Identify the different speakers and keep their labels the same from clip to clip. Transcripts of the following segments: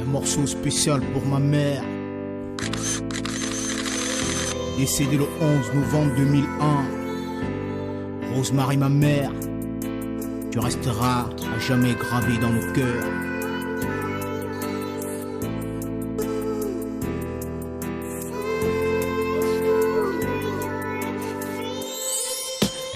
Speaker 1: morceau spécial pour ma mère, décédée le 11 novembre 2001. Rosemary, ma mère, tu resteras à jamais gravée dans nos cœurs.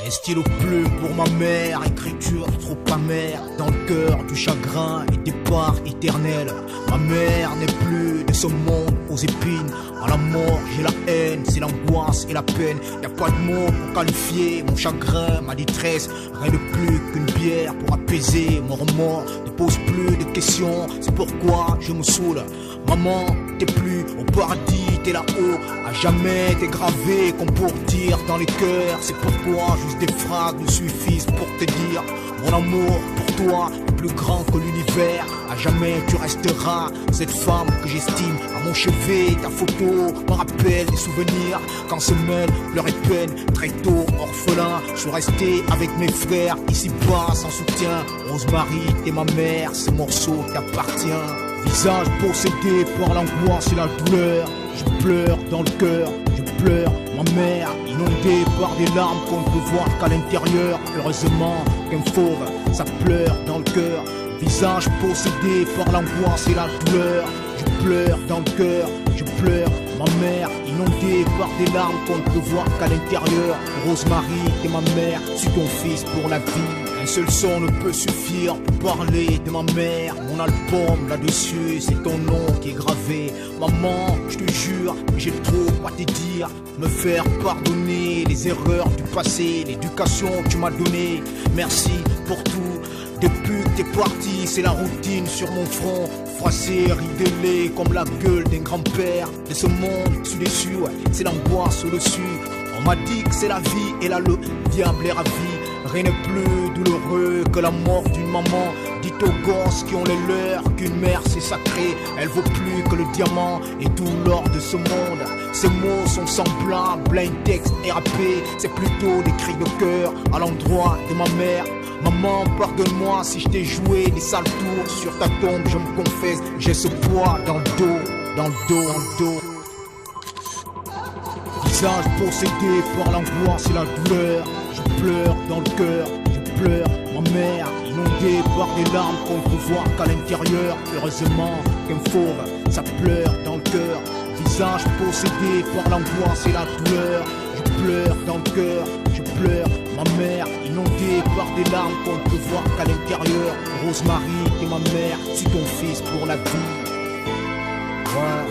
Speaker 1: Un stylo bleu pour ma mère, écriture trop amère, dans le cœur du chagrin et départ éternel. Ma mère n'est plus de ce monde aux épines. À la mort j'ai la haine, c'est l'angoisse et la peine. Y'a pas de mots pour qualifier mon chagrin, ma détresse. Rien de plus qu'une bière pour apaiser mon remords. Ne pose plus de questions, c'est pourquoi je me saoule. Maman, t'es plus au paradis, t'es là-haut. À jamais t'es gravé comme pour dire dans les cœurs. C'est pourquoi juste des phrases me suffisent pour te dire mon amour pour toi est plus grand que l'univers. À jamais tu resteras cette femme que j'estime. À mon chevet ta photo me rappelle des souvenirs. Quand se mêlent pleurs et peine, très tôt orphelin, je suis resté avec mes frères ici bas sans soutien. Rosemary, t'es ma mère, ce morceau t'appartient. Visage possédé par l'angoisse et la douleur. Je pleure dans le cœur, je pleure ma mère, inondée par des larmes qu'on ne peut voir qu'à l'intérieur. Heureusement qu'un fauve, ça pleure dans le cœur. Visage possédé par l'angoisse et la douleur. Je pleure dans le cœur, je pleure ma mère, inondée par des larmes qu'on ne peut voir qu'à l'intérieur. Rosemary, t'es ma mère, suis ton fils pour la vie. Un seul son ne peut suffire pour parler de ma mère. Mon album là-dessus, c'est ton nom qui est gravé. Maman, je te jure, j'ai trop à te dire. Me faire pardonner les erreurs du passé, l'éducation que tu m'as donnée. Merci pour tout. Depuis que t'es parti, c'est la routine sur mon front. Froissé, ridélé comme la gueule d'un grand-père. De ce monde, je suis déçu, ouais, c'est l'angoisse au-dessus. On m'a dit que c'est la vie et là le diable est ravi. Rien n'est plus douloureux que la mort d'une maman. Dites aux gosses qui ont les leurs qu'une mère c'est sacré. Elle vaut plus que le diamant et tout l'or de ce monde. Ces mots sont semblables, blind text et rappé. C'est plutôt des cris de cœur à l'endroit de ma mère. Maman, pardonne-moi si je t'ai joué des sales tours. Sur ta tombe, je me confesse, j'ai ce poids dans le dos, dans le dos, dans le dos. Visage possédé par l'angoisse et la douleur. Je pleure dans le cœur, je pleure ma mère, inondée par des larmes qu'on ne peut voir qu'à l'intérieur. Heureusement qu'un fauve, ça pleure dans le cœur. Visage possédé par l'angoisse et la douleur. Je pleure dans le cœur, je pleure ma mère, inondée par des larmes qu'on ne peut voir qu'à l'intérieur. Rosemary, t'es ma mère, suis ton fils pour la vie. Ouais.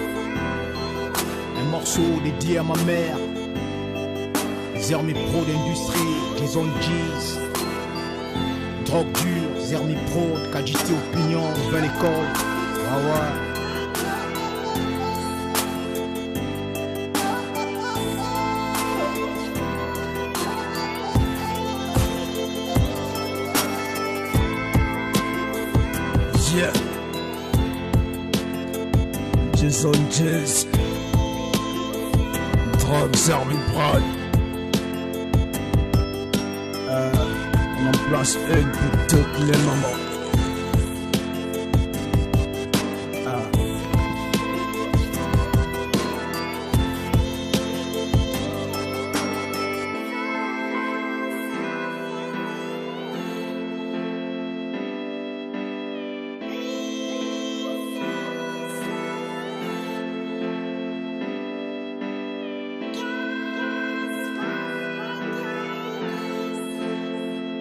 Speaker 1: Un morceau dédié à ma mère. Zermi Pro d'industrie, Jason G's. Drogue dure, Zermi Pro, KGT Opinion, nouvelle école. Ouais, ouais.
Speaker 2: Yeah. Jason G's. Drogue, Zermi Pro. On en place une pour toutes les mamans.